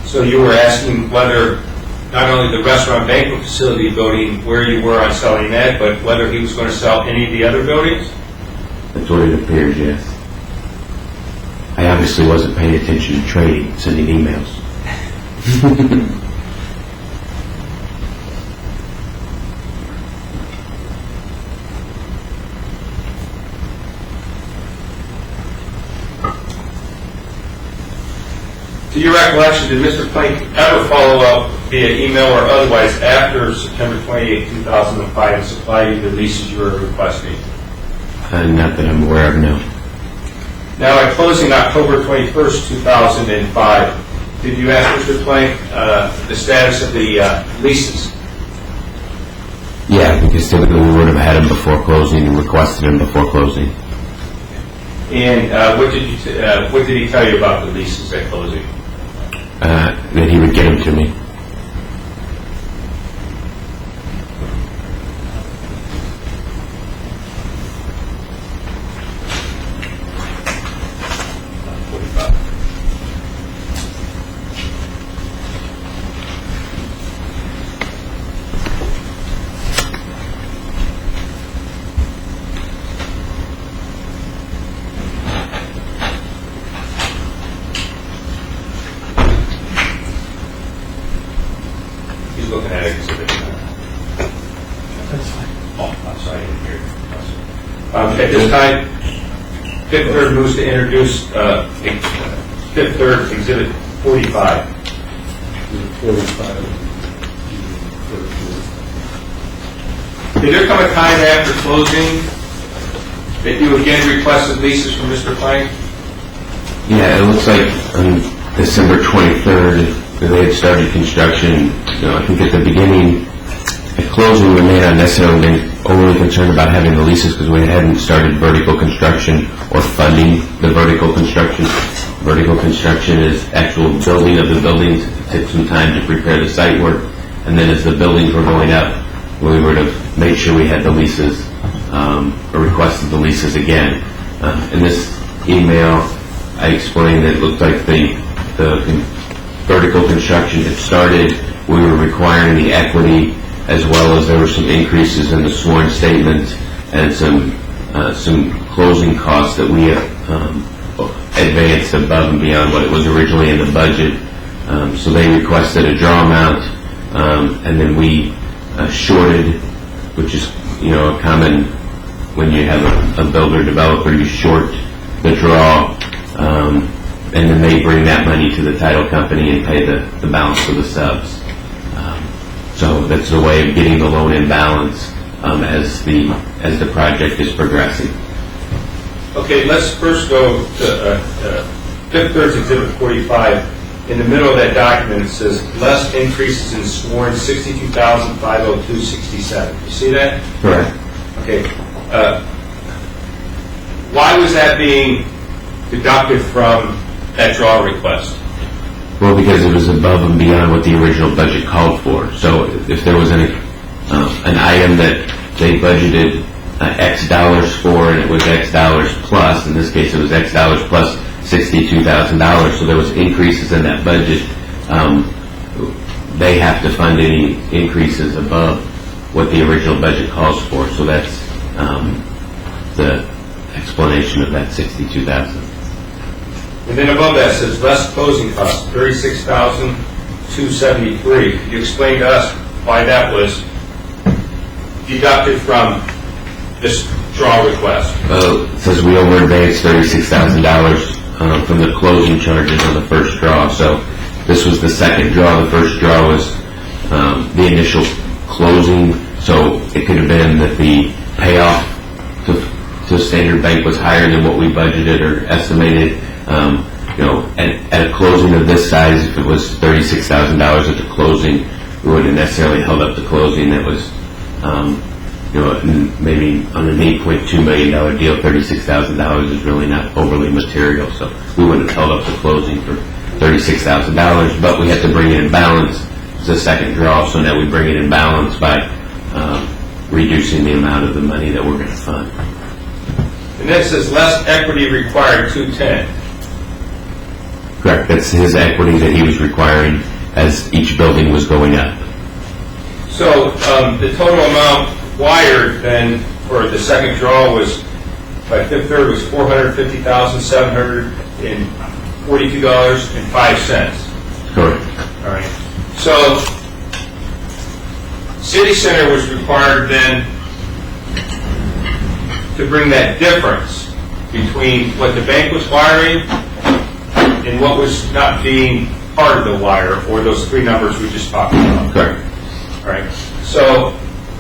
So you were asking whether not only the restaurant banquet facility building where you were on selling that, but whether he was going to sell any of the other buildings? That's what it appears, yes. I obviously wasn't paying attention to trading, sending emails. To your recollection, did Mr. Plank ever follow up via email or otherwise after September 28, 2005 and supply you the leases you were requesting? Not that I'm aware of, no. Now, at closing October 21st, 2005, did you ask Mr. Plank the status of the leases? Yeah, because typically we would have had them before closing and requested them before closing. And what did he tell you about the leases at closing? That he would get them to me. He's looking at exhibit. That's fine. Oh, I'm sorry, I didn't hear you. At this time, Fifth Third moves to introduce Fifth Third Exhibit 45. 45. Did there come a time after closing that you again requested leases from Mr. Plank? Yeah, it looks like on December 23rd, they had started construction. I think at the beginning, at closing, we may not necessarily been overly concerned about having the leases because we hadn't started vertical construction or funding the vertical construction. Vertical construction is actual building of the buildings. It takes some time to prepare the site work, and then as the buildings were going up, we would have made sure we had the leases or requested the leases again. In this email, I explained that it looked like the vertical construction had started. We were requiring the equity, as well as there were some increases in the sworn statement and some closing costs that we advanced above and beyond what it was originally in the budget. So they requested a draw amount, and then we shorted, which is a common when you have a builder developer, you short the draw. And then they bring that money to the title company and pay the balance of the subs. So that's the way of getting the loan in balance as the project is progressing. Okay, let's first go to Fifth Third's Exhibit 45. In the middle of that document, it says less increases in sworn $62,502.67. You see that? Correct. Okay. Why was that being deducted from that draw request? Well, because it was above and beyond what the original budget called for. So if there was an item that they budgeted X dollars for, and it was X dollars plus, in this case it was X dollars plus $62,000, so there was increases in that budget, they have to fund any increases above what the original budget calls for. So that's the explanation of that $62,000. And then above that says less closing costs, $36,273. Could you explain to us why that was deducted from this draw request? It says we over advanced $36,000 from the closing charges on the first draw. So this was the second draw. The first draw was the initial closing. So it could have been that the payoff to Standard Bank was higher than what we budgeted or estimated. At a closing of this size, if it was $36,000 at the closing, we wouldn't necessarily held up the closing. That was, maybe on an $8.2 million deal, $36,000 is really not overly material. So we wouldn't have held up the closing for $36,000, but we had to bring it in balance. It's the second draw, so now we bring it in balance by reducing the amount of the money that we're going to fund. And then it says less equity required, $210,000. Correct. That's his equity that he was requiring as each building was going up. So the total amount wired then for the second draw was, by Fifth Third, was $450,742.05. Correct. All right. So City Center was required then to bring that difference between what the bank was wiring and what was not being part of the wire, or those three numbers we just talked about. Correct. All right. So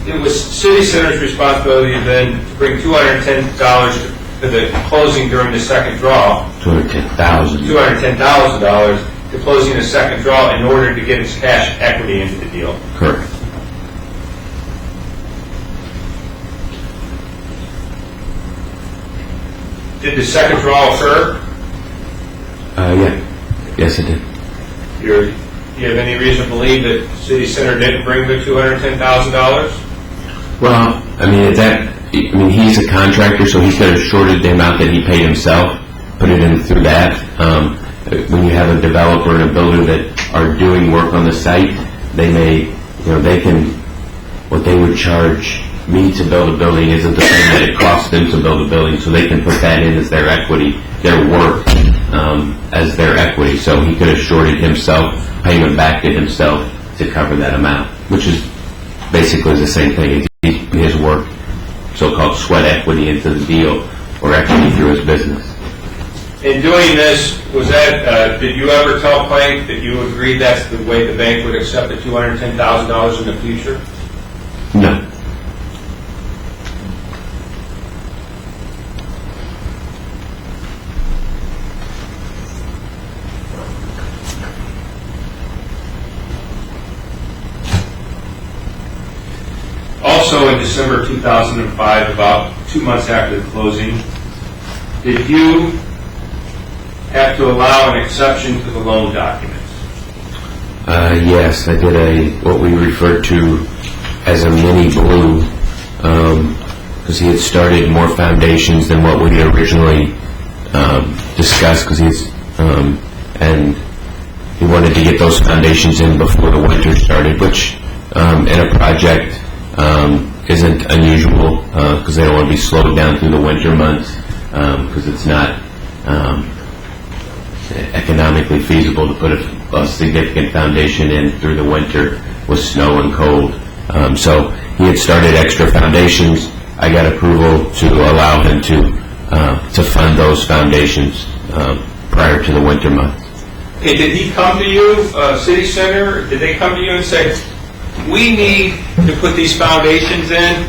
it was City Center's responsibility then to bring $210 to the closing during the second draw, $210,000. $210,000 to closing the second draw in order to get its cash equity into the deal. Correct. Did the second draw occur? Yeah. Yes, it did. Do you have any reason to believe that City Center didn't bring the $210,000? Well, I mean, he's a contractor, so he could have shorted the amount that he paid himself, put it in through that. When you have a developer and a builder that are doing work on the site, they may, what they would charge me to build a building isn't the same that it costs them to build a building, so they can put that in as their equity, their work as their equity. So he could have shorted himself, payment back to himself to cover that amount, which is basically the same thing. His work, so-called sweat equity into the deal, or equity through his business. In doing this, did you ever tell Plank that you agreed that's the way the bank would accept the $210,000 in the future? No. Also in December 2005, about 2 months after the closing, did you have to allow an exception to the loan documents? Yes, I did what we referred to as a mini blue, because he had started more foundations than what we had originally discussed, and he wanted to get those foundations in before the winter started, which in a project isn't unusual, because they don't want to be slowed down through the winter months, because it's not economically feasible to put a significant foundation in through the winter with snow and cold. So he had started extra foundations. I got approval to allow him to fund those foundations prior to the winter months. Okay, did he come to you, City Center? Did they come to you and say, we need to put these foundations in,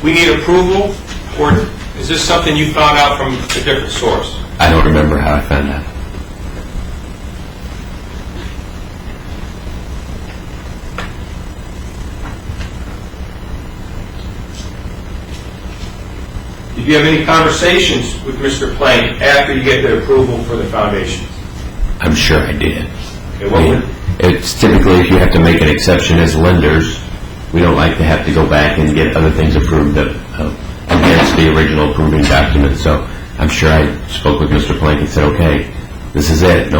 we need approval? Or is this something you found out from a different source? I don't remember how I found out. Did you have any conversations with Mr. Plank after you get the approval for the foundations? I'm sure I did. Okay, it's typically, if you have to make an exception as lenders, we don't like to have to go back and get other things approved against the original approving document. So I'm sure I spoke with Mr. Plank and said, okay, this is it.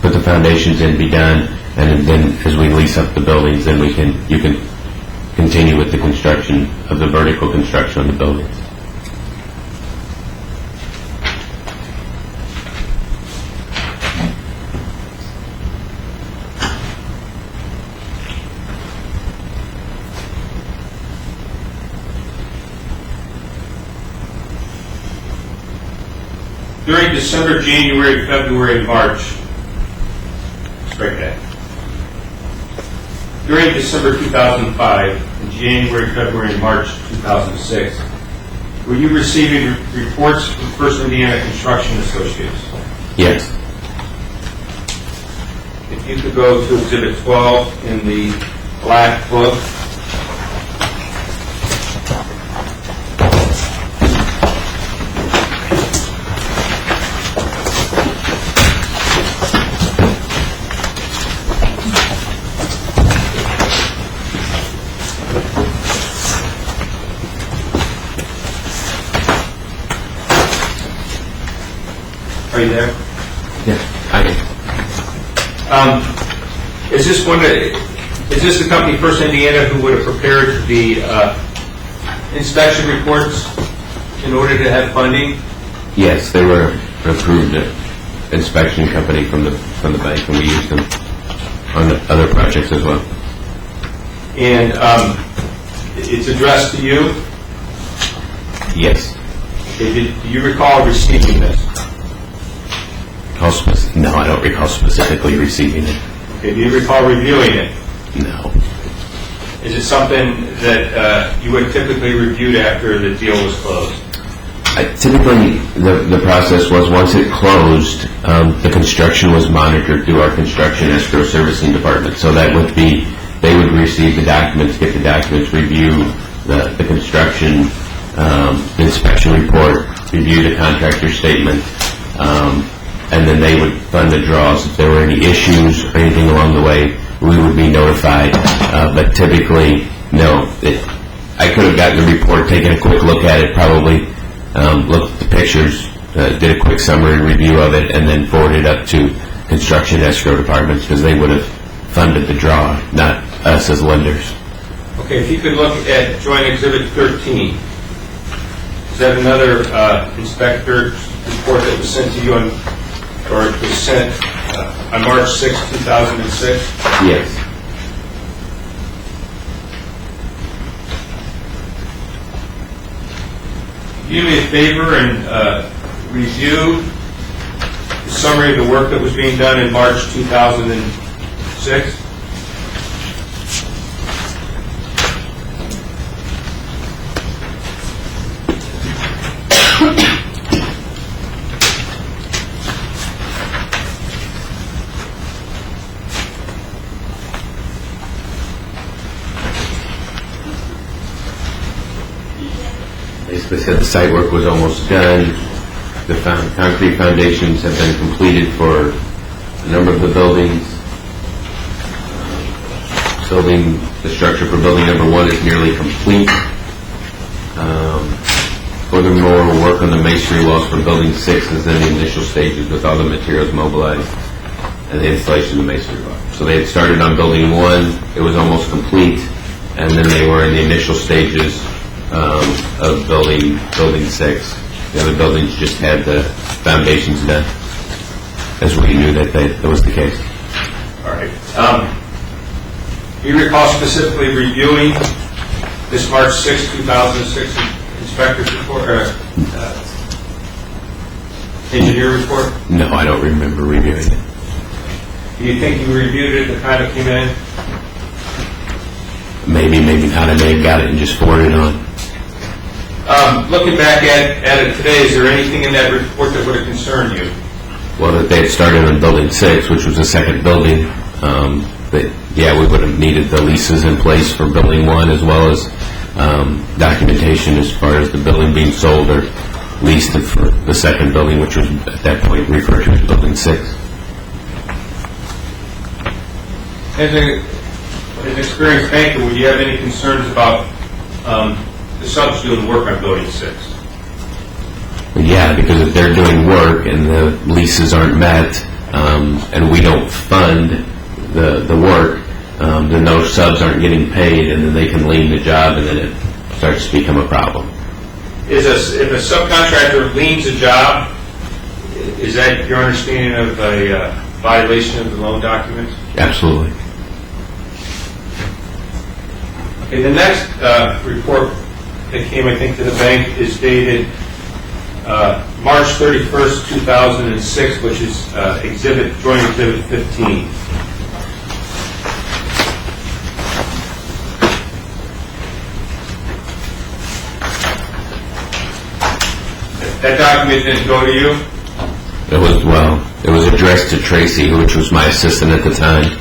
Put the foundations in, be done, and then as we lease up the buildings, then you can continue with the construction of the vertical construction on the buildings. During December, January, February, and March, strike that. During December 2005 and January, February, and March 2006, were you receiving reports from First Indiana Construction Associates? Yes. If you could go to Exhibit 12 in the black book. Are you there? Yes, I am. Is this the company First Indiana who would have prepared the inspection reports in order to have funding? Yes, they were an approved inspection company from the bank, and we used them on other projects as well. And it's addressed to you? Yes. Okay, do you recall receiving this? No, I don't recall specifically receiving it. Okay, do you recall reviewing it? No. Is it something that you would typically review after the deal was closed? Typically, the process was once it closed, the construction was monitored through our construction escrow servicing department. So that would be, they would receive the documents, get the documents, review the construction, the inspection report, review the contractor statement, and then they would fund the draws. If there were any issues or anything along the way, we would be notified. But typically, no. I could have gotten the report, taken a quick look at it, probably looked at the pictures, did a quick summary review of it, and then forwarded it up to construction escrow departments because they would have funded the draw, not us as lenders. Okay, if you could look at Joint Exhibit 13. Is that another inspector report that was sent to you on March 6, 2006? Yes. Do me a favor and review the summary of the work that was being done in March 2006? Basically said the site work was almost done. The concrete foundations have been completed for a number of the buildings. The structure for building number 1 is nearly complete. Furthermore, work on the masonry walls for building 6 is in the initial stages with all the materials mobilized and the installation of the masonry wall. So they had started on building 1, it was almost complete, and then they were in the initial stages of building 6. The other buildings just had the foundations done, as we knew that was the case. All right. Do you recall specifically reviewing this March 6, 2006 inspector's report, engineer report? No, I don't remember reviewing it. Do you think you reviewed it at the time it came in? Maybe, maybe not. I may have got it and just forwarded it on. Looking back at it today, is there anything in that report that would have concerned you? Well, that they had started on building 6, which was the second building. We would have needed the leases in place for building 1 as well as documentation as far as the building being sold or leased for the second building, which was at that point referred to as building 6. As an experienced banker, would you have any concerns about the subs doing work on building 6? Yeah, because if they're doing work and the leases aren't met, and we don't fund the work, then those subs aren't getting paid, and then they can lien the job, and then it starts to become a problem. If a subcontractor liens a job, is that your understanding of a violation of the loan documents? Absolutely. Okay, the next report that came, I think, to the bank is dated March 31st, 2006, which is Joint Exhibit 15. That document didn't go to you? It was addressed to Tracy, which was my assistant at the time.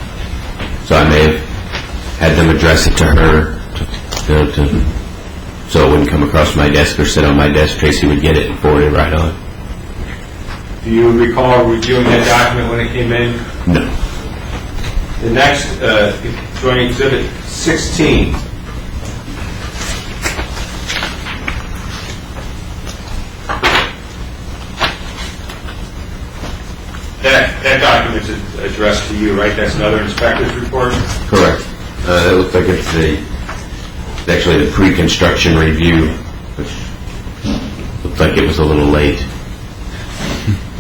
So I may have had them address it to her so it wouldn't come across my desk or sit on my desk. Tracy would get it and forward it right on. Do you recall reviewing that document when it came in? No. The next, Joint Exhibit 16. That document's addressed to you, right? That's another inspector's report? Correct. It looks like it's actually the pre-construction review, which looks like it was a little late.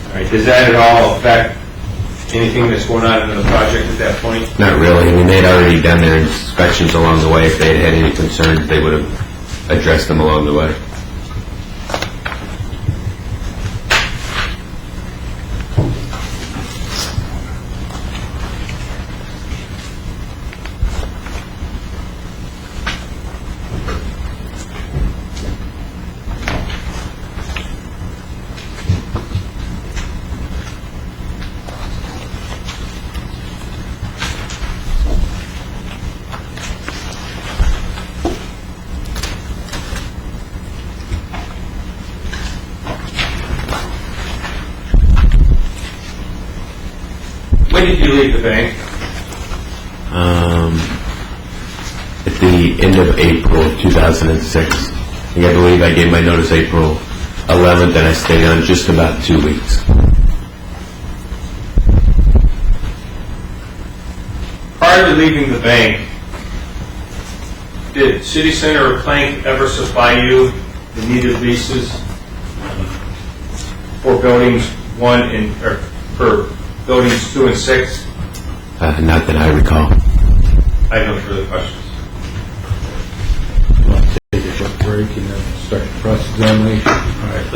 All right, does that at all affect anything that's going on in the project at that point? Not really. I mean, they'd already done their inspections along the way. If they had any concerns, they would have addressed them along the way. When did you leave the bank? At the end of April of 2006. I believe I gave my notice April 11th, and I stayed on just about 2 weeks. Prior to leaving the bank, did City Center or Plank ever supply you the needed leases for buildings 1 and, or for buildings 2 and 6? Not that I recall. I have no further questions. Take a short break and then start the cross-examination. All right.